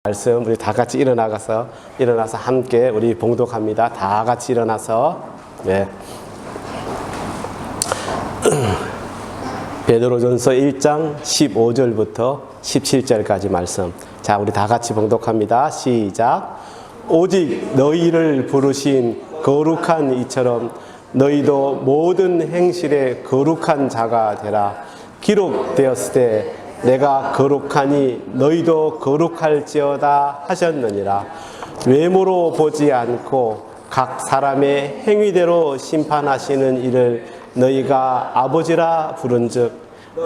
말씀 우리 다 같이 일어나서 함께 우리 봉독합니다. 다 같이 일어나서. 네. 베드로전서 1장 15절부터 17절까지 말씀. 자, 우리 다 같이 봉독합니다. 시작. 오직 너희를 부르신 거룩한 이처럼 너희도 모든 행실에 거룩한 자가 되라. 기록되었을 때 내가 거룩하니 너희도 거룩할지어다 하셨느니라. 외모로 보지 않고 각 사람의 행위대로 심판하시는 이를 너희가 아버지라 부른즉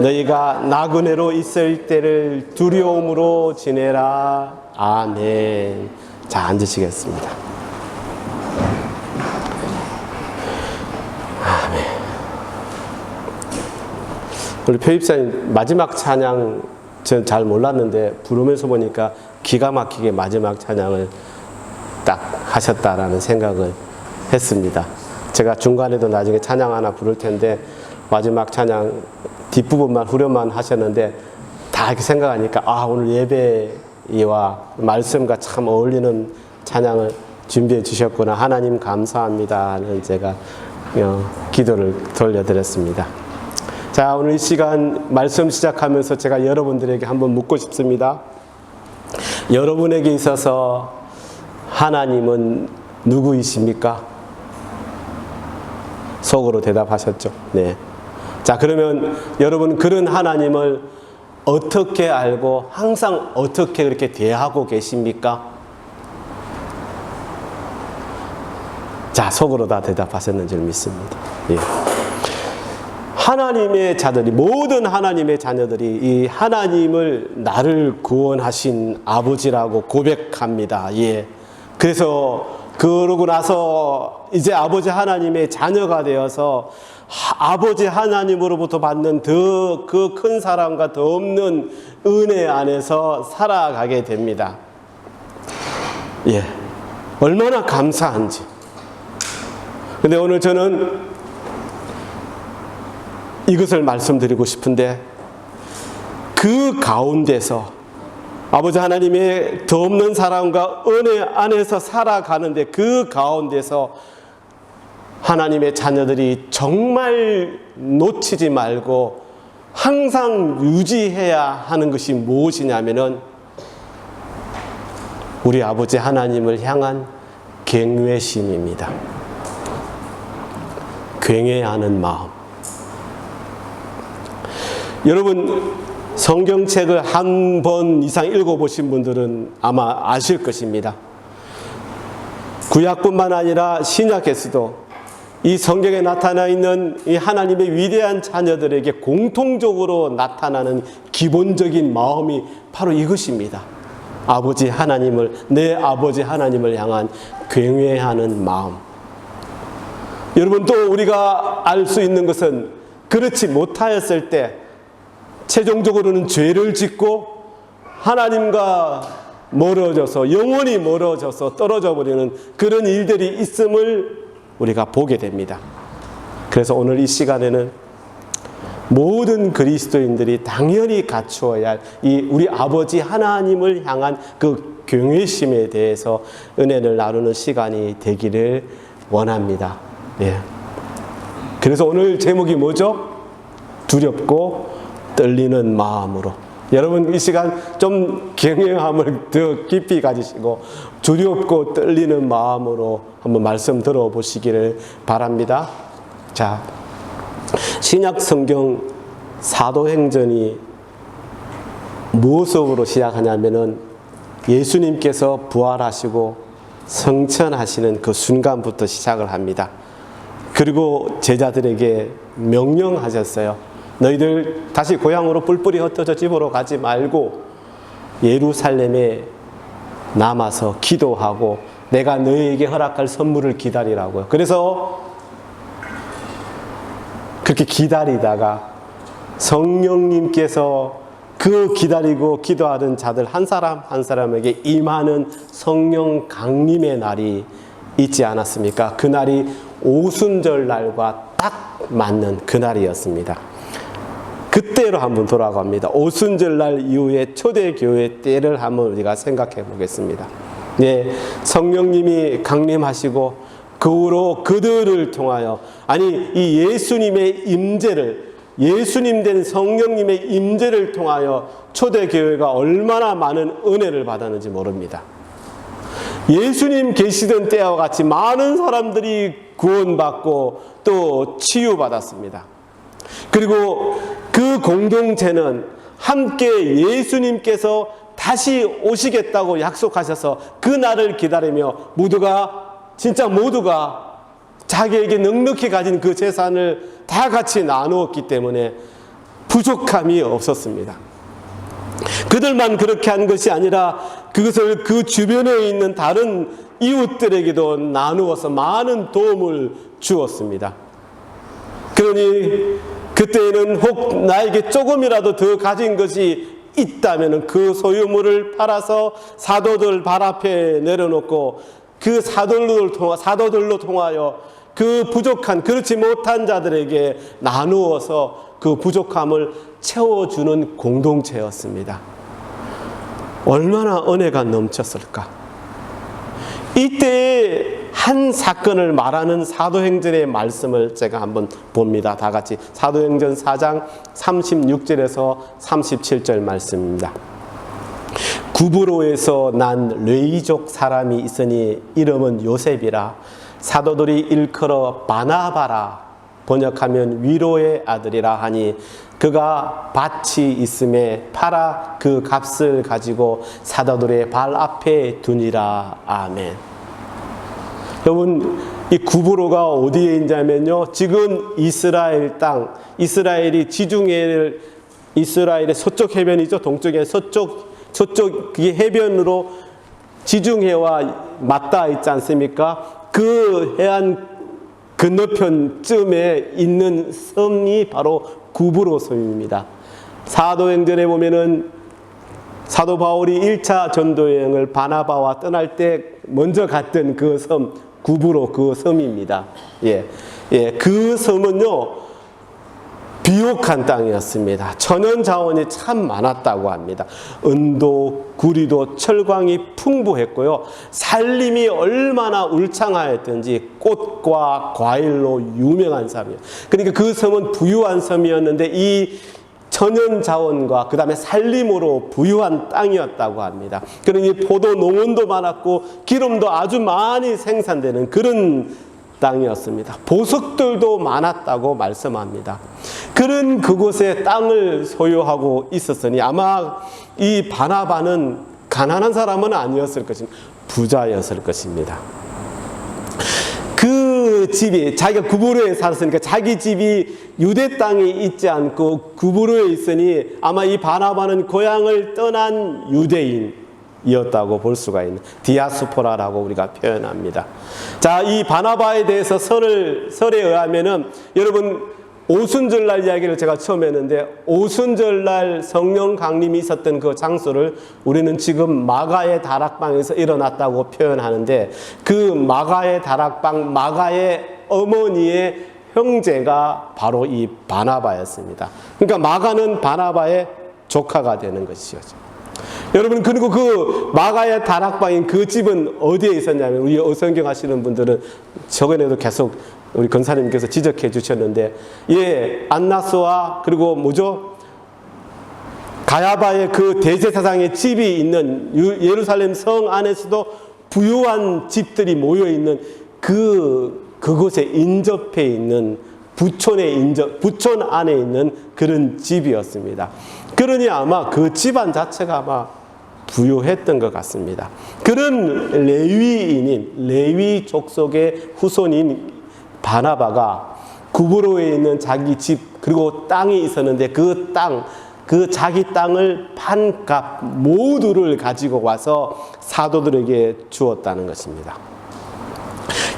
너희가 나그네로 있을 때를 두려움으로 지내라. 아멘. 자, 앉으시겠습니다. 아멘. 우리 표입사님 마지막 찬양 전 잘 몰랐는데 부르면서 보니까 기가 막히게 마지막 찬양을 딱 하셨다라는 생각을 했습니다. 제가 중간에도 나중에 찬양 하나 부를 텐데 마지막 찬양 뒷부분만 후렴만 하셨는데 다 이렇게 생각하니까 오늘 예배와 말씀과 참 어울리는 찬양을 준비해 주셨구나. 하나님 감사합니다는 제가 기도를 돌려드렸습니다. 자, 오늘 이 시간 말씀 시작하면서 제가 여러분들에게 한번 묻고 싶습니다. 여러분에게 있어서 하나님은 누구이십니까? 속으로 대답하셨죠. 네. 자, 그러면 여러분 그런 하나님을 어떻게 알고 항상 어떻게 그렇게 대하고 계십니까? 자, 속으로 다 대답하셨는 줄 믿습니다. 예. 하나님의 자들이, 모든 하나님의 자녀들이 이 하나님을 나를 구원하신 아버지라고 고백합니다. 예. 그래서 그러고 나서 이제 아버지 하나님의 자녀가 되어서 아버지 하나님으로부터 받는 더 그 큰 사랑과 더 없는 은혜 안에서 살아가게 됩니다. 예. 얼마나 감사한지. 근데 오늘 저는 이것을 말씀드리고 싶은데 그 가운데서 아버지 하나님의 더 없는 사랑과 은혜 안에서 살아가는데 그 가운데서 하나님의 자녀들이 정말 놓치지 말고 항상 유지해야 하는 것이 무엇이냐면은 우리 아버지 하나님을 향한 경외심입니다. 경외하는 마음. 여러분 성경책을 한 번 이상 읽어보신 분들은 아마 아실 것입니다. 구약뿐만 아니라 신약에서도 이 성경에 나타나 있는 이 하나님의 위대한 자녀들에게 공통적으로 나타나는 기본적인 마음이 바로 이것입니다. 아버지 하나님을, 내 아버지 하나님을 향한 경외하는 마음. 여러분 또 우리가 알 수 있는 것은 그렇지 못하였을 때 최종적으로는 죄를 짓고 하나님과 멀어져서 영원히 멀어져서 떨어져 버리는 그런 일들이 있음을 우리가 보게 됩니다. 그래서 오늘 이 시간에는 모든 그리스도인들이 당연히 갖추어야 할 이 우리 아버지 하나님을 향한 그 경외심에 대해서 은혜를 나누는 시간이 되기를 원합니다. 예. 그래서 오늘 제목이 뭐죠? 두렵고 떨리는 마음으로. 여러분 이 시간 좀 경외함을 더 깊이 가지시고 두렵고 떨리는 마음으로 한번 말씀 들어보시기를 바랍니다. 자, 신약 성경 사도행전이 무엇으로 시작하냐면은 예수님께서 부활하시고 성천하시는 그 순간부터 시작을 합니다. 그리고 제자들에게 명령하셨어요. 너희들 다시 고향으로 뿔뿔이 흩어져 집으로 가지 말고 예루살렘에 남아서 기도하고 내가 너희에게 허락할 선물을 기다리라고요. 그래서 그렇게 기다리다가 성령님께서 그 기다리고 기도하는 자들 한 사람 한 사람에게 임하는 성령 강림의 날이 있지 않았습니까? 그날이 오순절 날과 딱 맞는 그날이었습니다. 그 그때로 한번 돌아갑니다. 오순절날 이후에 초대교회 때를 한번 우리가 생각해 보겠습니다. 네, 성령님이 강림하시고 그 후로 그들을 통하여, 아니 이 예수님의 임재를, 예수님 된 성령님의 임재를 통하여 초대교회가 얼마나 많은 은혜를 받았는지 모릅니다. 예수님 계시던 때와 같이 많은 사람들이 구원받고 또 치유받았습니다. 그리고 그 공동체는 함께 예수님께서 다시 오시겠다고 약속하셔서 그 날을 기다리며 진짜 모두가 자기에게 넉넉히 가진 그 재산을 다 같이 나누었기 때문에 부족함이 없었습니다. 그들만 그렇게 한 것이 아니라 그것을 그 주변에 있는 다른 이웃들에게도 나누어서 많은 도움을 주었습니다. 그러니 그때에는 혹 나에게 조금이라도 더 가진 것이 있다면 그 소유물을 팔아서 사도들 발 앞에 내려놓고 그 사도들로 통하여 그 부족한, 그렇지 못한 자들에게 나누어서 그 부족함을 채워주는 공동체였습니다. 얼마나 은혜가 넘쳤을까. 이때의 한 사건을 말하는 사도행전의 말씀을 제가 한번 봅니다. 다 같이 사도행전 4장 36절에서 37절 말씀입니다. 구브로에서 난 레위족 사람이 있으니 이름은 요셉이라. 사도들이 일컬어 바나바라, 번역하면 위로의 아들이라 하니 그가 밭이 있음에 팔아 그 값을 가지고 사도들의 발 앞에 두니라. 아멘. 여러분, 이 구브로가 어디에 있냐면요, 지금 이스라엘 땅, 이스라엘이 이스라엘의 서쪽 해변이죠. 동쪽에 서쪽 이 해변으로 지중해와 맞닿아 있지 않습니까? 그 해안 건너편쯤에 있는 섬이 바로 구브로 섬입니다. 사도행전에 보면은 사도 바울이 1차 전도 여행을 바나바와 떠날 때 먼저 갔던 그 섬, 구브로 그 섬입니다. 그 섬은요, 비옥한 땅이었습니다. 천연 자원이 참 많았다고 합니다. 은도, 구리도, 철광이 풍부했고요. 살림이 얼마나 울창하였던지 꽃과 과일로 유명한 섬이에요. 그러니까 그 섬은 부유한 섬이었는데 이 천연 자원과 그 다음에 살림으로 부유한 땅이었다고 합니다. 그러니 포도 농원도 많았고 기름도 아주 많이 생산되는 그런 땅이었습니다. 보석들도 많았다고 말씀합니다. 그런 그곳에 땅을 소유하고 있었으니 아마 이 바나바는 가난한 사람은 아니었을 것입니다. 부자였을 것입니다. 그 집이, 자기가 구브로에 살았으니까 자기 집이 유대 땅에 있지 않고 구브로에 있으니 아마 이 바나바는 고향을 떠난 유대인이었다고 볼 수가 있는, 디아스포라라고 우리가 표현합니다. 자, 이 바나바에 대해서 설에 의하면은, 여러분 오순절날 이야기를 제가 처음 했는데, 오순절날 성령 강림이 있었던 그 장소를 우리는 지금 마가의 다락방에서 일어났다고 표현하는데, 그 마가의 다락방, 마가의 어머니의 형제가 바로 이 바나바였습니다. 그러니까 마가는 바나바의 조카가 되는 것이죠. 여러분, 그리고 그 마가의 다락방인 그 집은 어디에 있었냐면, 우리 어성경 하시는 분들은 저번에도 계속 우리 권사님께서 지적해 주셨는데, 안나스와 그리고 가야바의 그 대제사장의 집이 있는 예루살렘 성 안에서도 부유한 집들이 모여 있는 그곳에 인접해 있는 부촌 안에 있는 그런 집이었습니다. 그러니 아마 그 집안 자체가 아마 부유했던 것 같습니다. 그런 레위 족속의 후손인 바나바가 구브로에 있는 자기 집, 그리고 땅이 있었는데 그 자기 땅을 판 값 모두를 가지고 와서 사도들에게 주었다는 것입니다.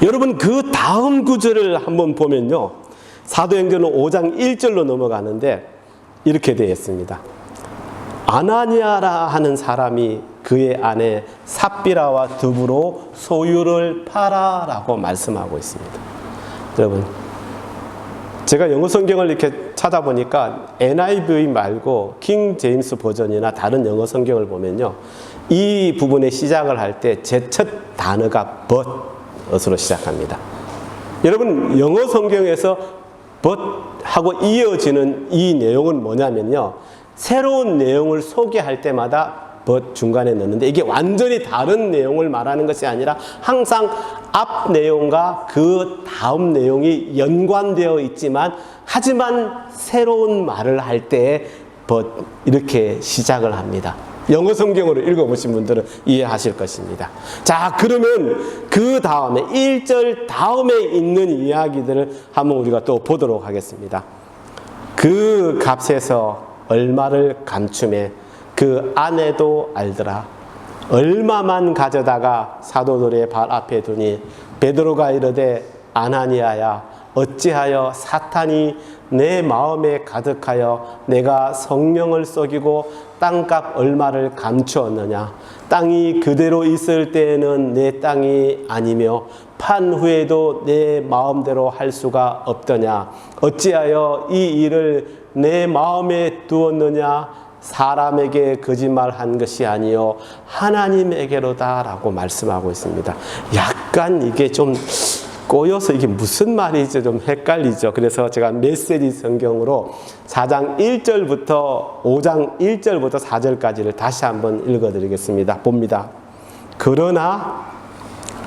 여러분, 그 다음 구절을 한번 보면요, 사도행전 5장 1절로 넘어가는데 이렇게 되어 있습니다. 아나니아라 하는 사람이 그의 아내 삽비라와 더불어 소유를 팔아라고 말씀하고 있습니다. 여러분, 제가 영어 성경을 이렇게 찾아보니까 NIV 말고 킹 제임스 버전이나 다른 영어 성경을 보면요, 이 부분의 시작을 할 때 제 첫 단어가 but으로 시작합니다. 여러분, 영어 성경에서 but 하고 이어지는 이 내용은 뭐냐면요, 새로운 내용을 소개할 때마다 but 중간에 넣는데, 이게 완전히 다른 내용을 말하는 것이 아니라 항상 앞 내용과 그 다음 내용이 연관되어 있지만, 하지만 새로운 말을 할 때 but 이렇게 시작을 합니다. 영어 성경으로 읽어보신 분들은 이해하실 것입니다. 자, 그러면 그 다음에 1절 다음에 있는 이야기들을 한번 우리가 또 보도록 하겠습니다. 그 값에서 얼마를 감춤해 그 아내도 알더라. 얼마만 가져다가 사도들의 발 앞에 두니 베드로가 이르되 아나니아야, 어찌하여 사탄이 내 마음에 가득하여 내가 성령을 속이고 땅값 얼마를 감추었느냐. 땅이 그대로 있을 때에는 내 땅이 아니며 판 후에도 내 마음대로 할 수가 없더냐. 어찌하여 이 일을 내 마음에 두었느냐. 사람에게 거짓말한 것이 아니요 하나님에게로다 라고 말씀하고 있습니다. 약간 이게 좀 꼬여서 이게 무슨 말이죠? 좀 헷갈리죠. 그래서 제가 메시지 성경으로 4장 1절부터 5장 1절부터 4절까지를 다시 한번 읽어드리겠습니다. 봅니다. 그러나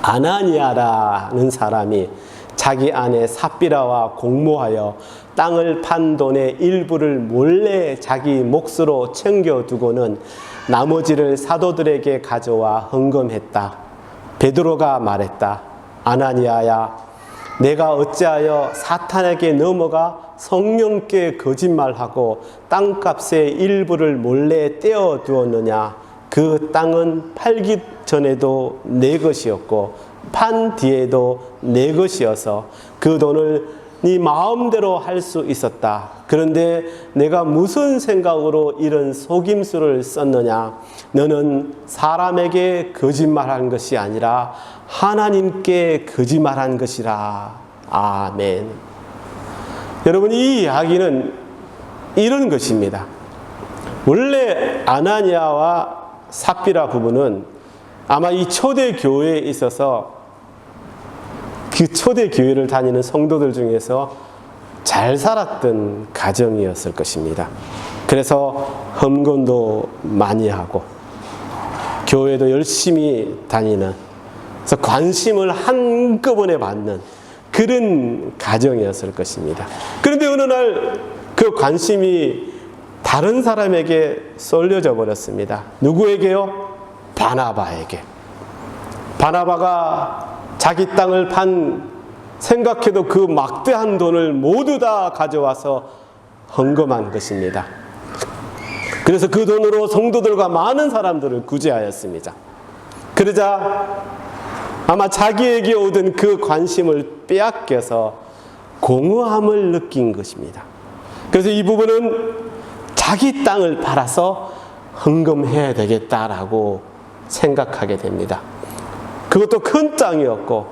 아나니아라는 사람이 자기 아내 삽비라와 공모하여 땅을 판 돈의 일부를 몰래 자기 몫으로 챙겨두고는 나머지를 사도들에게 가져와 헌금했다. 베드로가 말했다. 아나니아야, 내가 어찌하여 사탄에게 넘어가 성령께 거짓말하고 땅값의 일부를 몰래 떼어두었느냐. 그 땅은 팔기 전에도 내 것이었고 판 뒤에도 내 것이어서 그 돈을 네 마음대로 할 수 있었다. 그런데 내가 무슨 생각으로 이런 속임수를 썼느냐. 너는 사람에게 거짓말한 것이 아니라 하나님께 거짓말한 것이라. 아멘. 여러분, 이 이야기는 이런 것입니다. 원래 아나니아와 삽비라 부부는 아마 이 초대 교회에 있어서 그 초대 교회를 다니는 성도들 중에서 잘 살았던 가정이었을 것입니다. 그래서 헌금도 많이 하고 교회도 열심히 다니는, 그래서 관심을 한꺼번에 받는 그런 가정이었을 것입니다. 그런데 어느 날 그 관심이 다른 사람에게 쏠려져 버렸습니다. 누구에게요? 바나바에게. 바나바가 자기 땅을 판, 생각해도 그 막대한 돈을 모두 다 가져와서 헌금한 것입니다. 그래서 그 돈으로 성도들과 많은 사람들을 구제하였습니다. 그러자 아마 자기에게 오던 그 관심을 빼앗겨서 공허함을 느낀 것입니다. 그래서 이 부부는 자기 땅을 팔아서 헌금해야 되겠다라고 생각하게 됩니다. 그것도 큰 땅이었고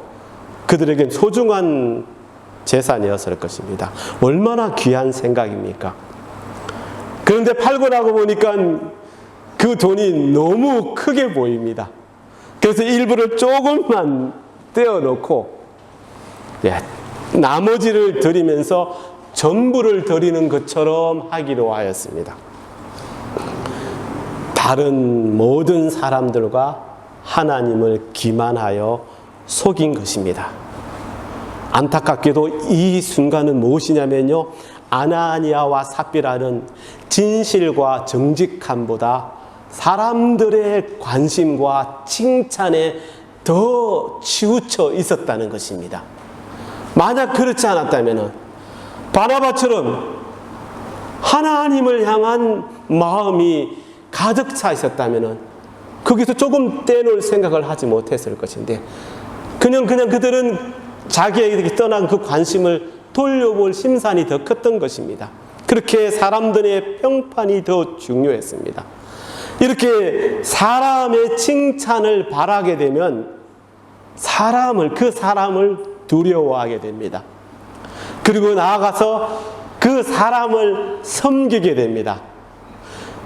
그들에겐 소중한 재산이었을 것입니다. 얼마나 귀한 생각입니까? 그런데 팔고 나고 보니까 그 돈이 너무 크게 보입니다. 그래서 일부를 조금만 떼어놓고 나머지를 드리면서 전부를 드리는 것처럼 하기로 하였습니다. 다른 모든 사람들과 하나님을 기만하여 속인 것입니다. 안타깝게도 이 순간은 무엇이냐면요, 아나니아와 삽비라는 진실과 정직함보다 사람들의 관심과 칭찬에 더 치우쳐 있었다는 것입니다. 만약 그렇지 않았다면 바나바처럼 하나님을 향한 마음이 가득 차 있었다면 거기서 조금 떼놓을 생각을 하지 못했을 것인데 그냥 그들은 자기에게 떠난 그 관심을 돌려볼 심산이 더 컸던 것입니다. 그렇게 사람들의 평판이 더 중요했습니다. 이렇게 사람의 칭찬을 바라게 되면 그 사람을 두려워하게 됩니다. 그리고 나아가서 그 사람을 섬기게 됩니다.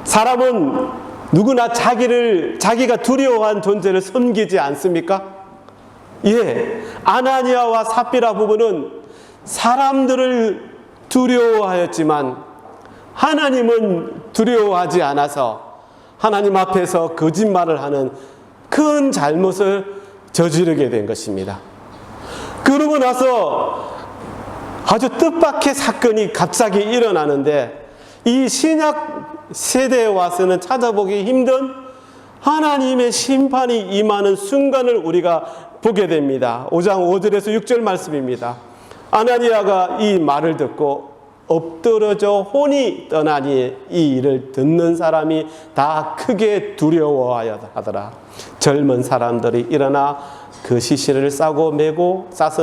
사람은 누구나 자기가 두려워한 존재를 섬기지 않습니까? 예, 아나니아와 삽비라 부부는 사람들을 두려워하였지만 하나님은 두려워하지 않아서 하나님 앞에서 거짓말을 하는 큰 잘못을 저지르게 된 것입니다. 그러고 나서 아주 뜻밖의 사건이 갑자기 일어나는데, 이 신약 세대에 와서는 찾아보기 힘든 하나님의 심판이 임하는 순간을 우리가 보게 됩니다. 5장 5절에서 6절 말씀입니다. 아나니아가 이 말을 듣고 엎드러져 혼이 떠나니 이 일을 듣는 사람이 다 크게 두려워하더라. 젊은 사람들이 일어나 그 시신을 싸서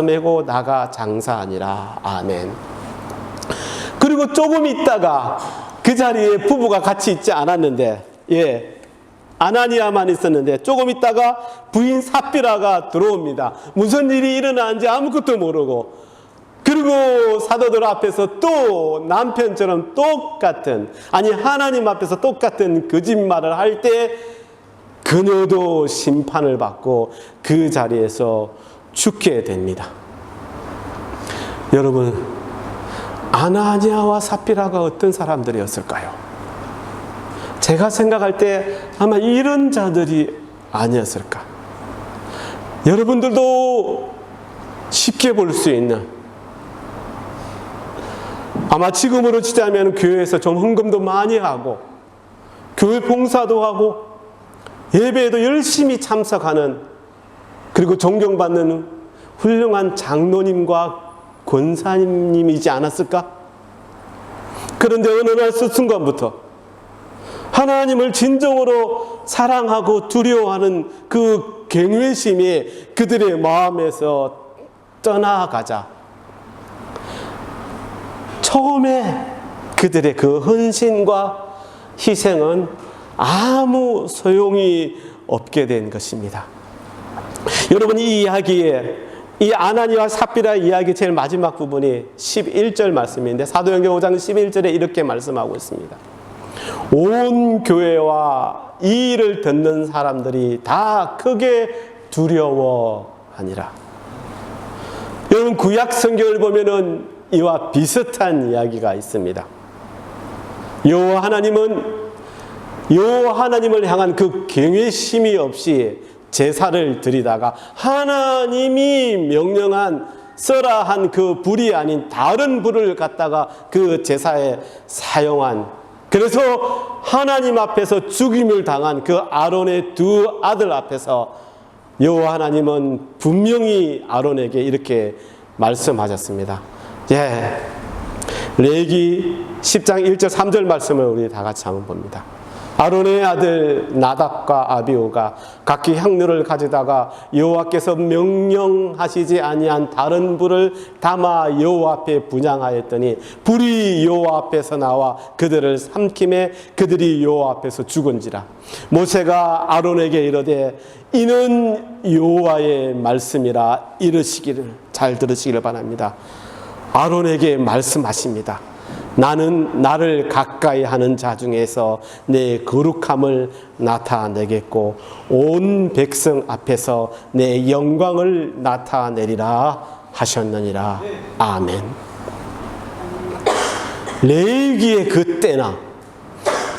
메고 나가 장사하니라. 아멘. 그리고 조금 있다가 그 자리에 부부가 같이 있지 않았는데, 예, 아나니아만 있었는데 조금 있다가 부인 삽비라가 들어옵니다. 무슨 일이 일어나는지 아무것도 모르고, 그리고 사도들 앞에서 또 남편처럼 똑같은, 아니 하나님 앞에서 똑같은 거짓말을 할 때 그녀도 심판을 받고 그 자리에서 죽게 됩니다. 여러분, 아나니아와 삽비라가 어떤 사람들이었을까요? 제가 생각할 때 아마 이런 자들이 아니었을까. 여러분들도 쉽게 볼 수 있는, 아마 지금으로 치자면 교회에서 좀 헌금도 많이 하고 교회 봉사도 하고 예배에도 열심히 참석하는, 그리고 존경받는 훌륭한 장로님과 권사님이지 않았을까? 그런데 어느 날 순간부터 하나님을 진정으로 사랑하고 두려워하는 그 경외심이 그들의 마음에서 떠나가자, 처음에 그들의 그 헌신과 희생은 아무 소용이 없게 된 것입니다. 여러분, 이 이야기에, 이 아나니아와 삽비라 이야기 제일 마지막 부분이 11절 말씀인데, 사도행전 5장 11절에 이렇게 말씀하고 있습니다. 온 교회와 이 일을 듣는 사람들이 다 크게 두려워하니라. 여러분, 구약 성경을 보면은 이와 비슷한 이야기가 있습니다. 여호와 하나님을 향한 그 경외심이 없이 제사를 드리다가 하나님이 명령한 써라 한 그 불이 아닌 다른 불을 갖다가 그 제사에 사용한, 그래서 하나님 앞에서 죽임을 당한 그 아론의 두 아들 앞에서 여호와 하나님은 분명히 아론에게 이렇게 말씀하셨습니다. 예, 레위기 10장 1절 3절 말씀을 우리 다 같이 한번 봅니다. 아론의 아들 나답과 아비후가 각기 향료를 가져다가 여호와께서 명령하시지 아니한 다른 불을 담아 여호와 앞에 분향하였더니 불이 여호와 앞에서 나와 그들을 삼킴에 그들이 여호와 앞에서 죽은지라. 모세가 아론에게 이르되 이는 여호와의 말씀이라 이르시기를, 잘 들으시기를 바랍니다. 아론에게 말씀하십니다. 나는 나를 가까이 하는 자 중에서 내 거룩함을 나타내겠고 온 백성 앞에서 내 영광을 나타내리라 하셨느니라. 아멘. 레위기의 그때나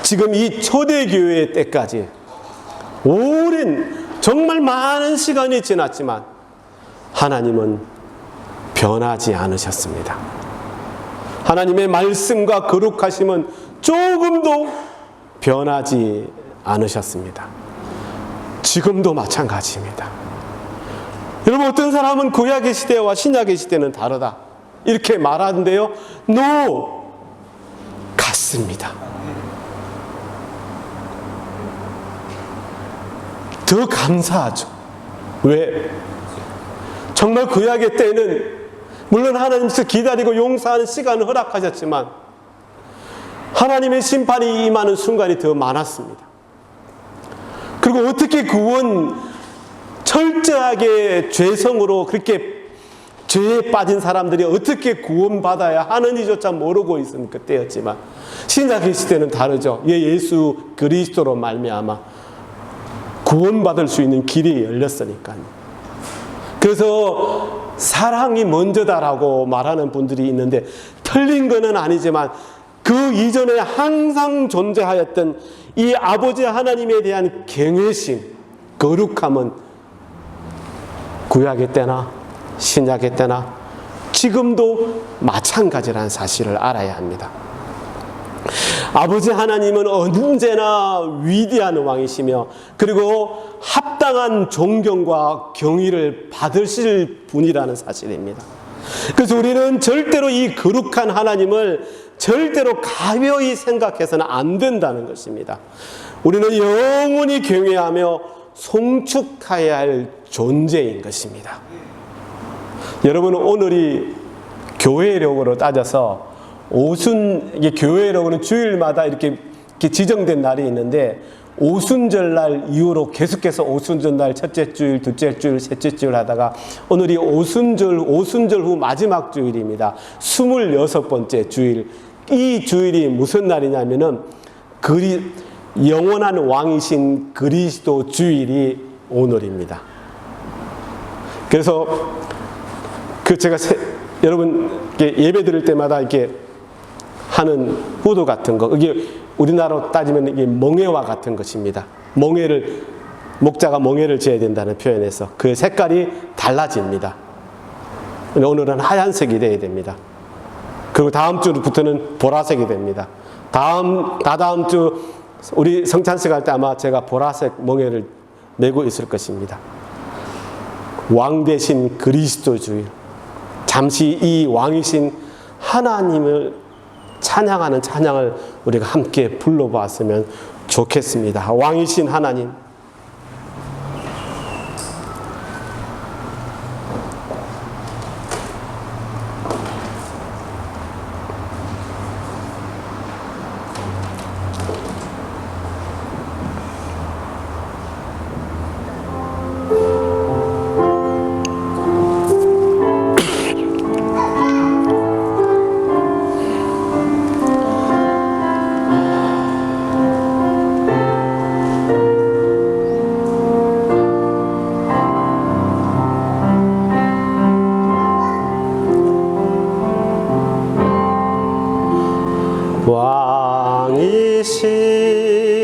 지금 이 초대교회의 때까지 오랜, 정말 많은 시간이 지났지만 하나님은 변하지 않으셨습니다. 하나님의 말씀과 거룩하심은 조금도 변하지 않으셨습니다. 지금도 마찬가지입니다. 여러분, 어떤 사람은 구약의 시대와 신약의 시대는 다르다 이렇게 말하는데요, 같습니다. 더 감사하죠. 왜? 정말 구약의 때는 물론 하나님께서 기다리고 용서하는 시간을 허락하셨지만 하나님의 심판이 임하는 순간이 더 많았습니다. 그리고 어떻게 철저하게 죄성으로 그렇게 죄에 빠진 사람들이 어떻게 구원받아야 하는지조차 모르고 있는 그때였지만 신약의 시대는 다르죠. 예수 그리스도로 말미암아 구원받을 수 있는 길이 열렸으니까요. 그래서 사랑이 먼저다라고 말하는 분들이 있는데 틀린 것은 아니지만 그 이전에 항상 존재하였던 이 아버지 하나님에 대한 경외심, 거룩함은 구약의 때나 신약의 때나 지금도 마찬가지라는 사실을 알아야 합니다. 아버지 하나님은 언제나 위대한 왕이시며 그리고 합당한 존경과 경의를 받으실 분이라는 사실입니다. 그래서 우리는 절대로 이 거룩한 하나님을 절대로 가벼이 생각해서는 안 된다는 것입니다. 우리는 영원히 경외하며 송축하여야 할 존재인 것입니다. 여러분, 오늘이 교회력으로 따져서 이게 교회력으로는 주일마다 이렇게 지정된 날이 있는데 오순절날 이후로 계속해서 오순절날 첫째 주일, 둘째 주일, 셋째 주일 하다가 오늘이 오순절 후 마지막 주일입니다. 26번째 주일. 이 주일이 무슨 날이냐면은 영원한 왕이신 그리스도 주일이 오늘입니다. 그래서 제가 여러분 예배 드릴 때마다 이렇게 하는 후드 같은 거, 이게 우리나라로 따지면 이게 멍에와 같은 것입니다. 목자가 멍에를 지어야 된다는 표현에서 그 색깔이 달라집니다. 오늘은 하얀색이 돼야 됩니다. 그리고 다음 주부터는 보라색이 됩니다. 다다음 주 우리 성찬식 할 때 아마 제가 보라색 멍에를 메고 있을 것입니다. 왕 대신 그리스도 주일. 잠시 이 왕이신 하나님을 찬양하는 찬양을 우리가 함께 불러보았으면 좋겠습니다. 왕이신 하나님,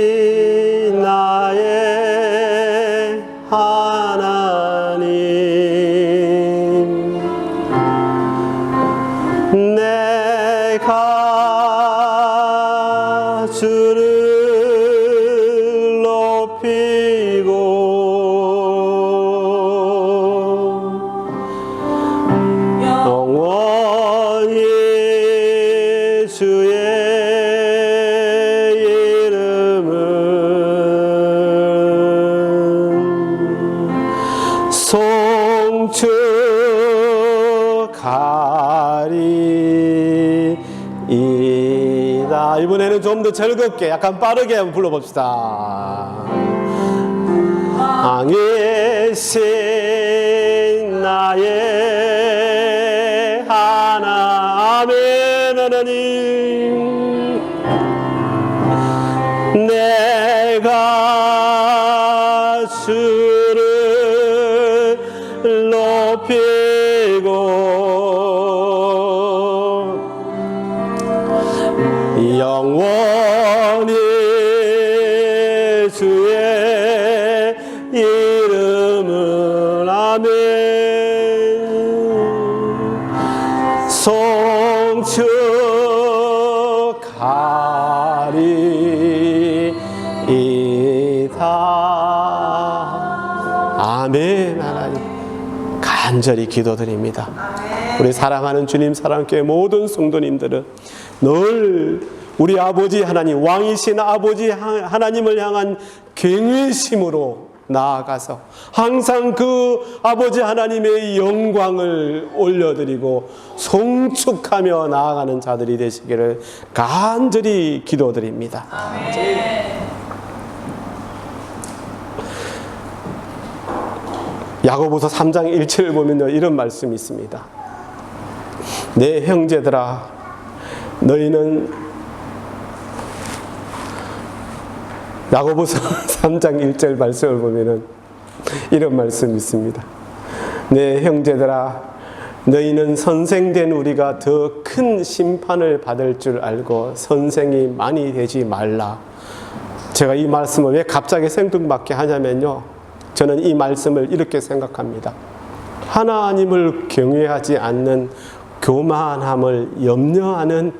왕이신 나의 하나님, 내가 주를 높이고 영원히 주의 송축하리이다. 이번에는 좀 더 즐겁게 약간 빠르게 한번 불러봅시다. 왕이신 나의 하나님, 내가 주를 높이고 영원히 주의 이름을 아멘. 송축하리이다. 아멘. 하나님 간절히 기도드립니다. 우리 사랑하는 주님 사랑교회 모든 성도님들은 늘 우리 아버지 하나님, 왕이신 아버지 하나님을 향한 경외심으로 나아가서 항상 그 아버지 하나님의 영광을 올려드리고 송축하며 나아가는 자들이 되시기를 간절히 기도드립니다. 아멘. 야고보서 3장 1절을 보면요, 이런 말씀이 있습니다. 내 형제들아, 너희는, 야고보서 3장 1절 말씀을 보면은 이런 말씀이 있습니다. 내 형제들아, 너희는 선생된 우리가 더 큰 심판을 받을 줄 알고 선생이 많이 되지 말라. 제가 이 말씀을 왜 갑자기 생뚱맞게 하냐면요, 저는 이 말씀을 이렇게 생각합니다. 하나님을 경외하지 않는 교만함을 염려하는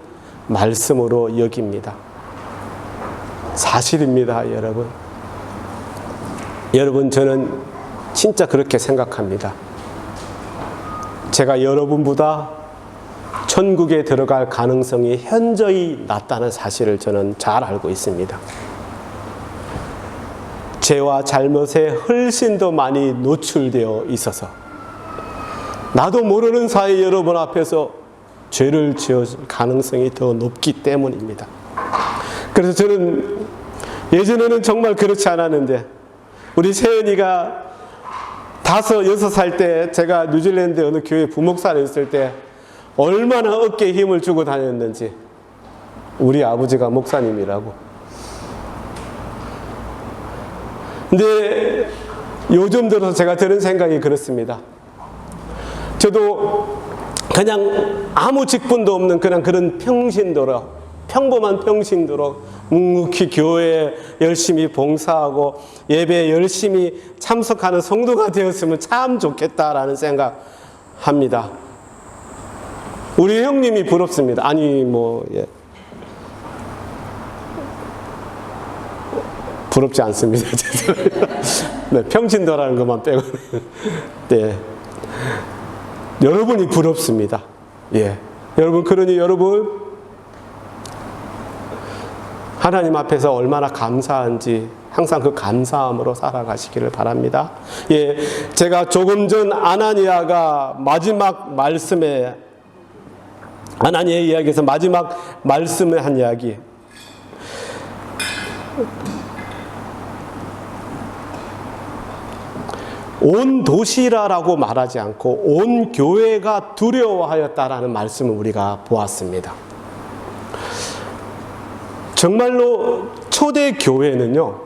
말씀으로 여깁니다. 사실입니다, 여러분. 여러분, 저는 진짜 그렇게 생각합니다. 제가 여러분보다 천국에 들어갈 가능성이 현저히 낮다는 사실을 저는 잘 알고 있습니다. 죄와 잘못에 훨씬 더 많이 노출되어 있어서 나도 모르는 사이 여러분 앞에서 죄를 지을 가능성이 더 높기 때문입니다. 그래서 저는 예전에는 정말 그렇지 않았는데, 우리 세연이가 5, 6살 때 제가 뉴질랜드 어느 교회 부목사로 있을 때 얼마나 어깨에 힘을 주고 다녔는지, 우리 아버지가 목사님이라고. 근데 요즘 들어서 제가 드는 생각이 그렇습니다. 저도 그냥 아무 직분도 없는 그런 평신도로, 평범한 평신도로 묵묵히 교회에 열심히 봉사하고 예배에 열심히 참석하는 성도가 되었으면 참 좋겠다라는 생각합니다. 우리 형님이 부럽습니다. 아니 부럽지 않습니다. 네, 평신도라는 것만 빼고는. 네. 여러분이 부럽습니다. 예. 여러분, 그러니 여러분, 하나님 앞에서 얼마나 감사한지 항상 그 감사함으로 살아가시기를 바랍니다. 예. 제가 조금 전 아나니아가 마지막 말씀에, 아나니아 이야기에서 마지막 말씀에 한 이야기. 온 도시라라고 말하지 않고 온 교회가 두려워하였다라는 말씀을 우리가 보았습니다. 정말로 초대 교회는요,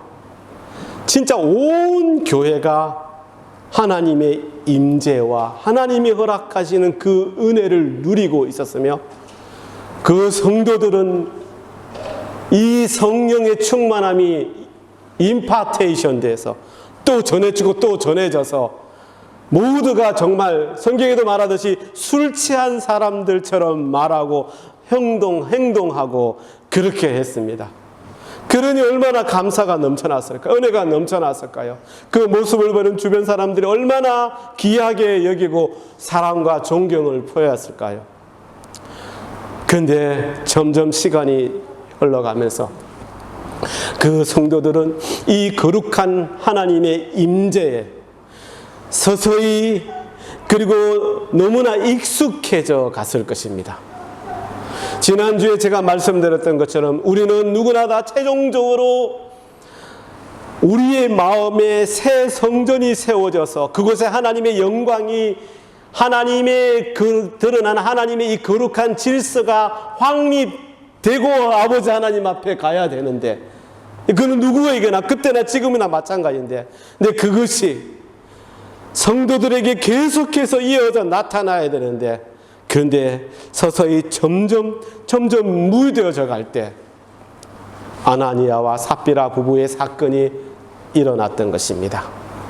진짜 온 교회가 하나님의 임재와 하나님이 허락하시는 그 은혜를 누리고 있었으며, 그 성도들은 이 성령의 충만함이 임파테이션 돼서 또 전해지고 또 전해져서 모두가 정말 성경에도 말하듯이 술 취한 사람들처럼 말하고 행동하고 그렇게 했습니다. 그러니 얼마나 감사가 넘쳐났을까, 은혜가 넘쳐났을까요? 그 모습을 보는 주변 사람들이 얼마나 귀하게 여기고 사랑과 존경을 표했을까요? 그런데 점점 시간이 흘러가면서 그 성도들은 이 거룩한 하나님의 임재에 서서히, 그리고 너무나 익숙해져 갔을 것입니다. 지난주에 제가 말씀드렸던 것처럼 우리는 누구나 다 최종적으로 우리의 마음에 새 성전이 세워져서 그곳에 하나님의 영광이, 하나님의 드러난 하나님의 이 거룩한 질서가 확립되고 아버지 하나님 앞에 가야 되는데, 그는 누구에게나 그때나 지금이나 마찬가지인데, 근데 그것이 성도들에게 계속해서 이어져 나타나야 되는데, 그런데 서서히 점점 무뎌져 갈 때 아나니아와 삽비라 부부의 사건이 일어났던 것입니다.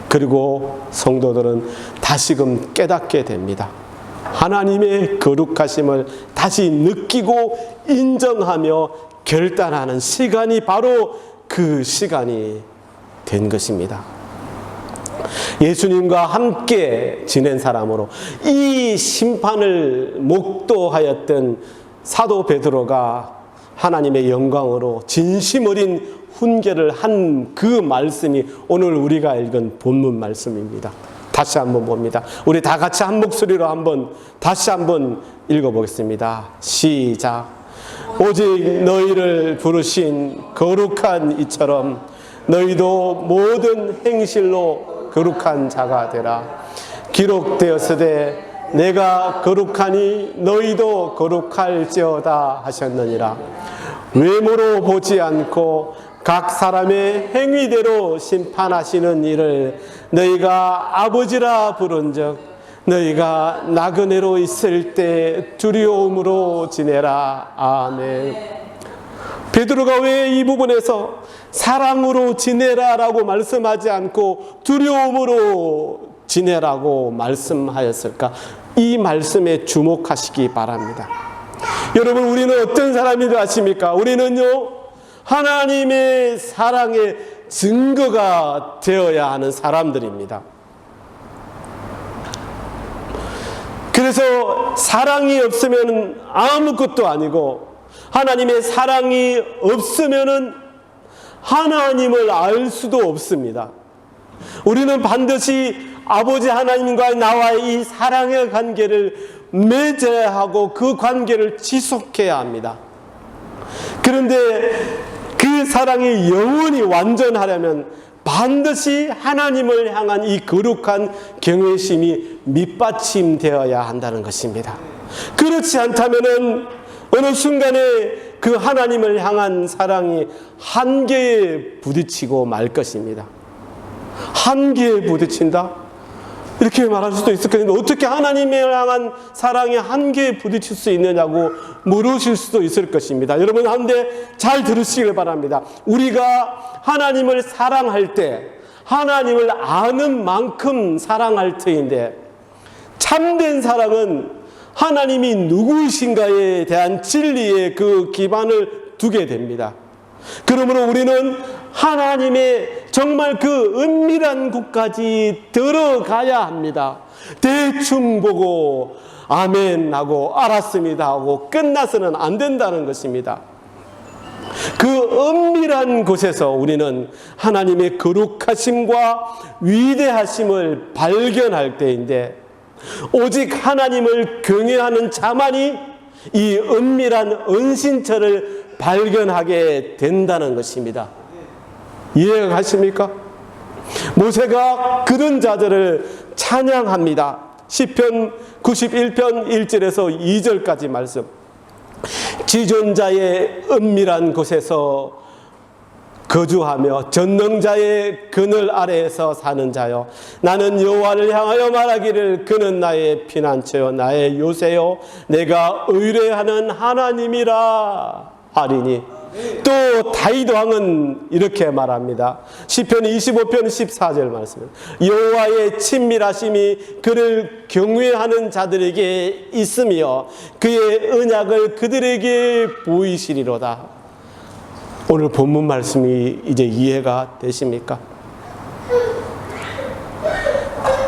그리고 성도들은 다시금 깨닫게 됩니다. 하나님의 거룩하심을 다시 느끼고 인정하며 결단하는 시간이 바로 그 시간이 된 것입니다. 예수님과 함께 지낸 사람으로 이 심판을 목도하였던 사도 베드로가 하나님의 영광으로 진심 어린 훈계를 한 그 말씀이 오늘 우리가 읽은 본문 말씀입니다. 다시 한번 봅니다. 우리 다 같이 한 목소리로 다시 한번 읽어보겠습니다. 시작. 오직 너희를 부르신 거룩한 이처럼 너희도 모든 행실로 거룩한 자가 되라. 기록되었으되 내가 거룩하니 너희도 거룩할지어다 하셨느니라. 외모로 보지 않고 각 사람의 행위대로 심판하시는 이를 너희가 아버지라 부른즉 너희가 나그네로 있을 때 두려움으로 지내라. 아멘. 베드로가 왜 이 부분에서 사랑으로 지내라라고 말씀하지 않고 두려움으로 지내라고 말씀하였을까? 이 말씀에 주목하시기 바랍니다. 여러분, 우리는 어떤 사람이라 하십니까? 우리는요, 하나님의 사랑의 증거가 되어야 하는 사람들입니다. 그래서 사랑이 없으면 아무것도 아니고, 하나님의 사랑이 없으면 하나님을 알 수도 없습니다. 우리는 반드시 아버지 하나님과 나와의 이 사랑의 관계를 맺어야 하고 그 관계를 지속해야 합니다. 그런데 그 사랑이 영원히 완전하려면 반드시 하나님을 향한 이 거룩한 경외심이 밑받침되어야 한다는 것입니다. 그렇지 않다면 어느 순간에 그 하나님을 향한 사랑이 한계에 부딪히고 말 것입니다. 한계에 부딪힌다? 이렇게 말할 수도 있을 텐데 어떻게 하나님을 향한 사랑이 한계에 부딪힐 수 있느냐고 물으실 수도 있을 것입니다. 여러분, 한데 잘 들으시길 바랍니다. 우리가 하나님을 사랑할 때 하나님을 아는 만큼 사랑할 터인데, 참된 사랑은 하나님이 누구이신가에 대한 진리에 그 기반을 두게 됩니다. 그러므로 우리는 하나님의 정말 그 은밀한 곳까지 들어가야 합니다. 대충 보고 아멘 하고 알았습니다 하고 끝나서는 안 된다는 것입니다. 그 은밀한 곳에서 우리는 하나님의 거룩하심과 위대하심을 발견할 때인데, 오직 하나님을 경외하는 자만이 이 은밀한 은신처를 발견하게 된다는 것입니다. 이해가 가십니까? 모세가 그런 자들을 찬양합니다. 시편 91편 1절에서 2절까지 말씀. 지존자의 은밀한 곳에서 거주하며 전능자의 그늘 아래에서 사는 자여, 나는 여호와를 향하여 말하기를 그는 나의 피난처요 나의 요새요 내가 의뢰하는 하나님이라 하리니. 또 다윗 왕은 이렇게 말합니다. 시편 25편 14절 말씀. 여호와의 친밀하심이 그를 경외하는 자들에게 있으며 그의 언약을 그들에게 보이시리로다. 오늘 본문 말씀이 이제 이해가 되십니까?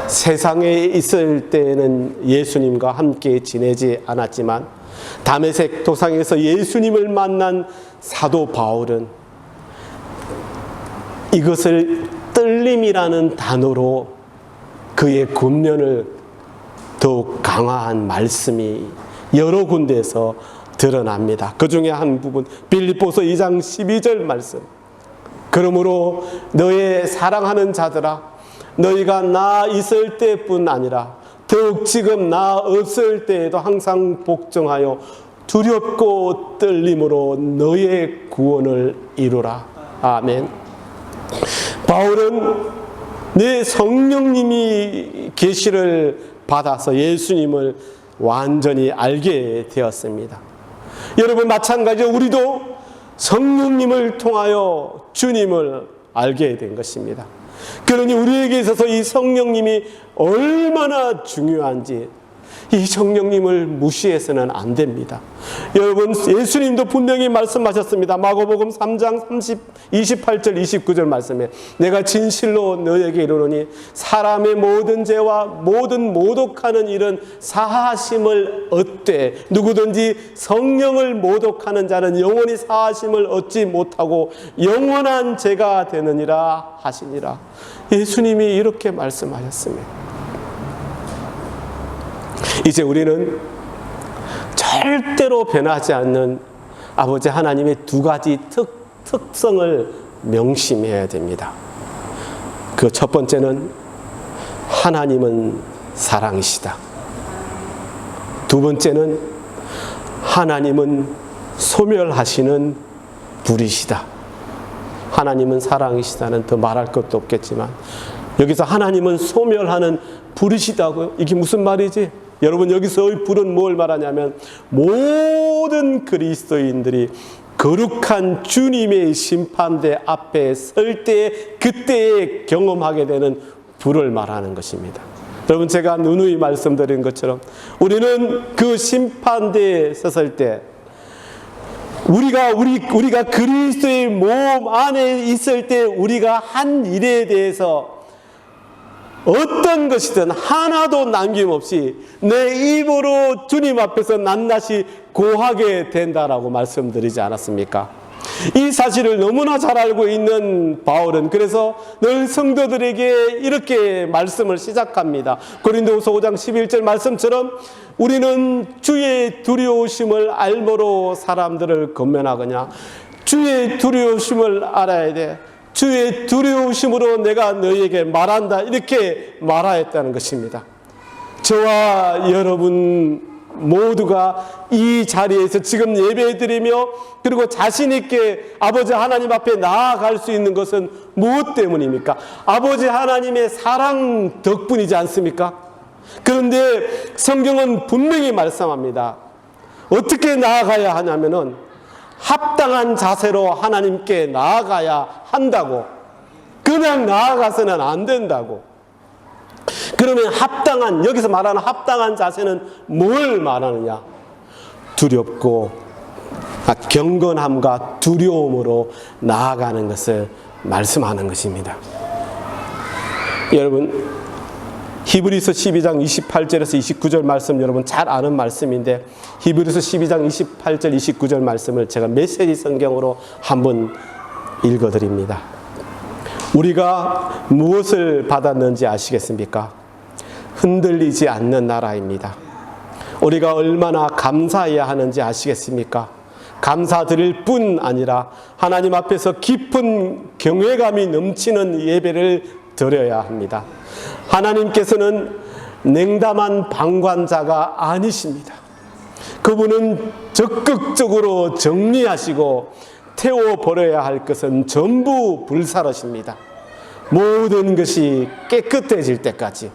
세상에 있을 때는 예수님과 함께 지내지 않았지만 다메섹 도상에서 예수님을 만난 사도 바울은 이것을 떨림이라는 단어로 그의 권면을 더욱 강화한 말씀이 여러 군데에서 드러납니다. 그 중에 한 부분, 빌립보서 2장 12절 말씀. 그러므로 너의 사랑하는 자들아, 너희가 나 있을 때뿐 아니라 더욱 지금 나 없을 때에도 항상 복종하여 두렵고 떨림으로 너의 구원을 이루라. 아멘. 바울은 내 성령님이 계시를 받아서 예수님을 완전히 알게 되었습니다. 여러분, 마찬가지로 우리도 성령님을 통하여 주님을 알게 된 것입니다. 그러니 우리에게 있어서 이 성령님이 얼마나 중요한지, 이 성령님을 무시해서는 안 됩니다. 여러분, 예수님도 분명히 말씀하셨습니다. 마가복음 3장 28절 29절 말씀에 내가 진실로 너에게 이르노니 사람의 모든 죄와 모든 모독하는 일은 사하심을 얻되 누구든지 성령을 모독하는 자는 영원히 사하심을 얻지 못하고 영원한 죄가 되느니라 하시니라. 예수님이 이렇게 말씀하셨습니다. 이제 우리는 절대로 변하지 않는 아버지 하나님의 두 가지 특성을 명심해야 됩니다. 그 첫 번째는 하나님은 사랑이시다. 두 번째는 하나님은 소멸하시는 불이시다. 하나님은 사랑이시다는 더 말할 것도 없겠지만 여기서 하나님은 소멸하는 불이시다고요? 이게 무슨 말이지? 여러분, 여기서의 불은 뭘 말하냐면 모든 그리스도인들이 거룩한 주님의 심판대 앞에 설 때 그때에 경험하게 되는 불을 말하는 것입니다. 여러분, 제가 누누이 말씀드린 것처럼 우리는 그 심판대에 섰을 때 우리가 그리스도의 몸 안에 있을 때 우리가 한 일에 대해서 어떤 것이든 하나도 남김없이 내 입으로 주님 앞에서 낱낱이 고하게 된다라고 말씀드리지 않았습니까? 이 사실을 너무나 잘 알고 있는 바울은 그래서 늘 성도들에게 이렇게 말씀을 시작합니다. 고린도후서 5장 11절 말씀처럼 우리는 주의 두려우심을 알므로 사람들을 권면하거냐. 주의 두려우심을 알아야 돼. 주의 두려우심으로 내가 너희에게 말한다. 이렇게 말하였다는 것입니다. 저와 여러분 모두가 이 자리에서 지금 예배드리며 그리고 자신 있게 아버지 하나님 앞에 나아갈 수 있는 것은 무엇 때문입니까? 아버지 하나님의 사랑 덕분이지 않습니까? 그런데 성경은 분명히 말씀합니다. 어떻게 나아가야 하냐면은 합당한 자세로 하나님께 나아가야 한다고. 그냥 나아가서는 안 된다고. 그러면 합당한, 여기서 말하는 합당한 자세는 뭘 말하느냐? 두렵고 경건함과 두려움으로 나아가는 것을 말씀하는 것입니다. 여러분, 히브리서 12장 28절에서 29절 말씀 여러분 잘 아는 말씀인데 히브리서 12장 28절 29절 말씀을 제가 메시지 성경으로 한번 읽어드립니다. 우리가 무엇을 받았는지 아시겠습니까? 흔들리지 않는 나라입니다. 우리가 얼마나 감사해야 하는지 아시겠습니까? 감사드릴 뿐 아니라 하나님 앞에서 깊은 경외감이 넘치는 예배를 드려야 합니다. 하나님께서는 냉담한 방관자가 아니십니다. 그분은 적극적으로 정리하시고 태워버려야 할 것은 전부 불사르십니다. 모든 것이 깨끗해질 때까지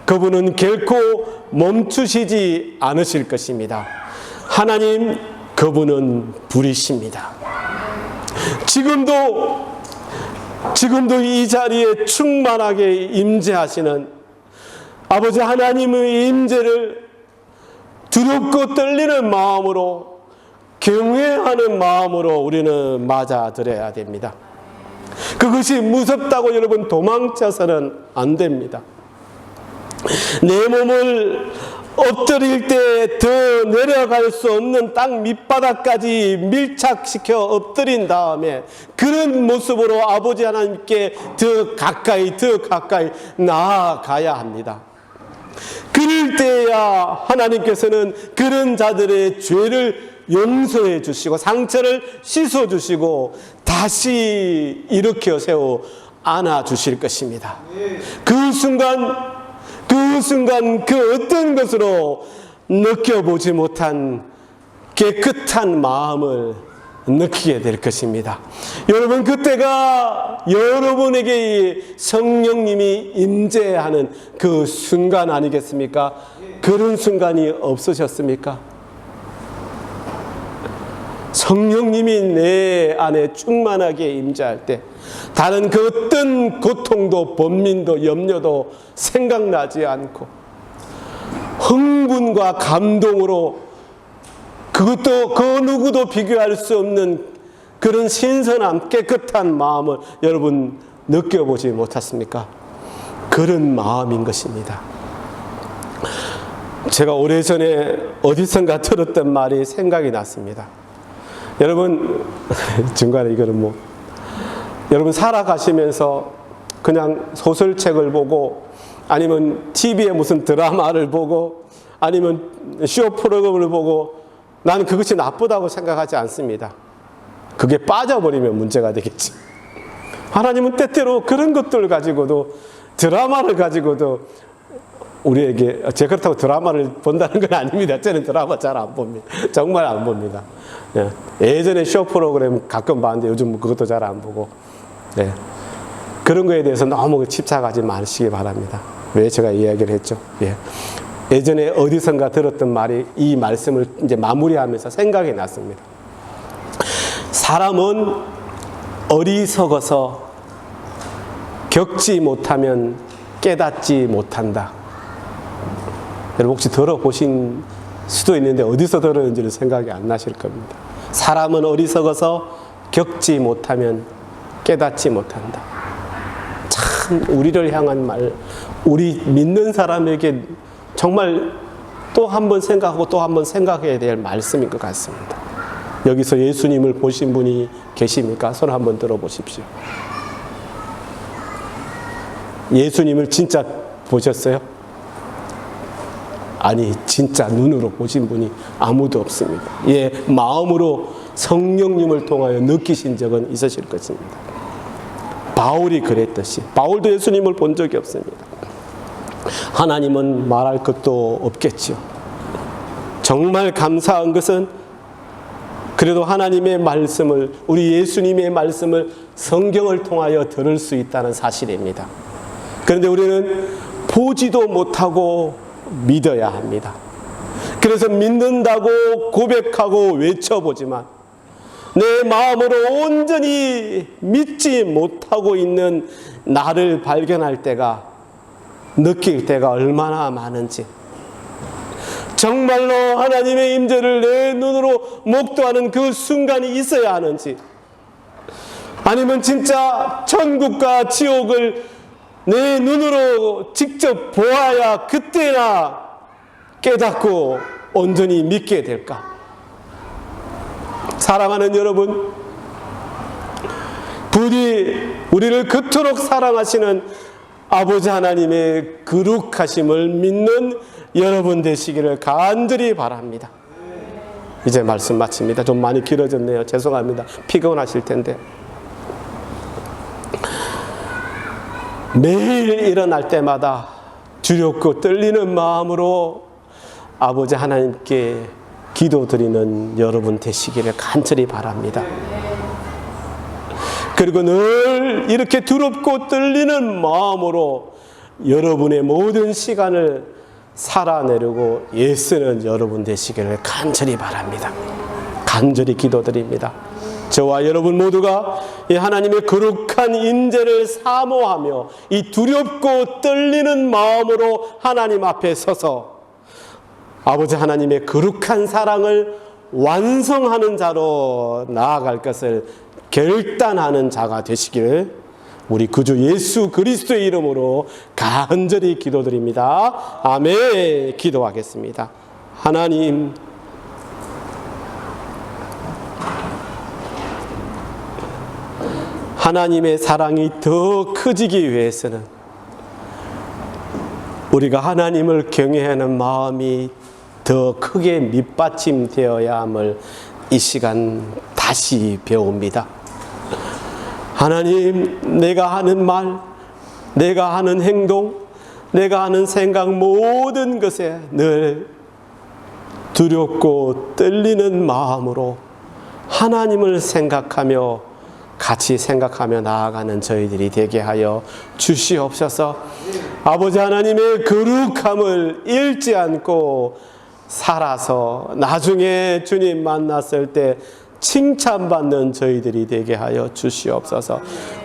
그분은 결코 멈추시지 않으실 것입니다. 하나님, 그분은 불이십니다. 지금도 이 자리에 충만하게 임재하시는 아버지 하나님의 임재를 두렵고 떨리는 마음으로 경외하는 마음으로 우리는 맞아들여야 됩니다. 그것이 무섭다고 여러분 도망쳐서는 안 됩니다. 내 몸을 엎드릴 때 더 내려갈 수 없는 땅 밑바닥까지 밀착시켜 엎드린 다음에 그런 모습으로 아버지 하나님께 더 가까이 나아가야 합니다. 그럴 때야 하나님께서는 그런 자들의 죄를 용서해 주시고 상처를 씻어 주시고 다시 일으켜 세워 안아 주실 것입니다. 그 순간 그 어떤 것으로 느껴보지 못한 깨끗한 마음을 느끼게 될 것입니다. 여러분, 그때가 여러분에게 성령님이 임재하는 그 순간 아니겠습니까? 그런 순간이 없으셨습니까? 성령님이 내 안에 충만하게 임재할 때 다른 그 어떤 고통도 번민도 염려도 생각나지 않고 흥분과 감동으로 그것도 그 누구도 비교할 수 없는 그런 신선한 깨끗한 마음을 여러분 느껴보지 못했습니까? 그런 마음인 것입니다. 제가 오래전에 어디선가 들었던 말이 생각이 났습니다. 여러분, 중간에 이거는 여러분 살아가시면서 그냥 소설책을 보고 아니면 TV에 무슨 드라마를 보고 아니면 쇼 프로그램을 보고 나는 그것이 나쁘다고 생각하지 않습니다. 그게 빠져버리면 문제가 되겠지. 하나님은 때때로 그런 것들 가지고도 드라마를 가지고도 우리에게, 제가 그렇다고 드라마를 본다는 건 아닙니다. 저는 드라마 잘 안 봅니다. 정말 안 봅니다. 예. 예전에 쇼 프로그램 가끔 봤는데 요즘 그것도 잘 안 보고. 네. 그런 거에 대해서 너무 집착하지 마시기 바랍니다. 왜 제가 이야기를 했죠? 예. 예전에 어디선가 들었던 말이 이 말씀을 이제 마무리하면서 생각이 났습니다. 사람은 어리석어서 겪지 못하면 깨닫지 못한다. 여러분 혹시 들어보신 수도 있는데 어디서 들었는지는 생각이 안 나실 겁니다. 사람은 어리석어서 겪지 못하면 깨닫지 못한다. 참 우리를 향한 말, 우리 믿는 사람에게 정말 또 한 번 생각하고 또 한 번 생각해야 될 말씀인 것 같습니다. 여기서 예수님을 보신 분이 계십니까? 손 한번 들어보십시오. 예수님을 진짜 보셨어요? 아니, 진짜 눈으로 보신 분이 아무도 없습니다. 예, 마음으로 성령님을 통하여 느끼신 적은 있으실 것입니다. 바울이 그랬듯이, 바울도 예수님을 본 적이 없습니다. 하나님은 말할 것도 없겠죠. 정말 감사한 것은 그래도 하나님의 말씀을, 우리 예수님의 말씀을 성경을 통하여 들을 수 있다는 사실입니다. 그런데 우리는 보지도 못하고 믿어야 합니다. 그래서 믿는다고 고백하고 외쳐보지만 내 마음으로 온전히 믿지 못하고 있는 나를 발견할 때가, 느낄 때가 얼마나 많은지, 정말로 하나님의 임재를 내 눈으로 목도하는 그 순간이 있어야 하는지, 아니면 진짜 천국과 지옥을 내 눈으로 직접 보아야 그때나 깨닫고 온전히 믿게 될까? 사랑하는 여러분, 부디 우리를 그토록 사랑하시는 아버지 하나님의 거룩하심을 믿는 여러분 되시기를 간절히 바랍니다. 이제 말씀 마칩니다. 좀 많이 길어졌네요. 죄송합니다. 피곤하실 텐데. 매일 일어날 때마다 두렵고 떨리는 마음으로 아버지 하나님께 기도드리는 여러분 되시기를 간절히 바랍니다. 그리고 늘 이렇게 두렵고 떨리는 마음으로 여러분의 모든 시간을 살아내려고 애쓰는 여러분 되시기를 간절히 바랍니다. 간절히 기도드립니다. 저와 여러분 모두가 이 하나님의 거룩한 임재를 사모하며 이 두렵고 떨리는 마음으로 하나님 앞에 서서 아버지 하나님의 거룩한 사랑을 완성하는 자로 나아갈 것을 결단하는 자가 되시기를 우리 구주 예수 그리스도의 이름으로 간절히 기도드립니다. 아멘. 기도하겠습니다. 하나님, 하나님의 사랑이 더 커지기 위해서는 우리가 하나님을 경외하는 마음이 더 크게 밑받침되어야 함을 이 시간 다시 배웁니다. 하나님, 내가 하는 말, 내가 하는 행동, 내가 하는 생각 모든 것에 늘 두렵고 떨리는 마음으로 하나님을 생각하며 같이 생각하며 나아가는 저희들이 되게 하여 주시옵소서. 아버지 하나님의 거룩함을 잃지 않고 살아서 나중에 주님 만났을 때 칭찬받는 저희들이 되게 하여 주시옵소서.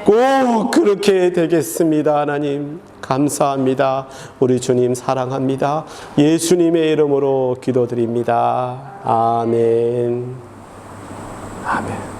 꼭 그렇게 되겠습니다. 하나님 감사합니다. 우리 주님 사랑합니다. 예수님의 이름으로 기도드립니다. 아멘. 아멘.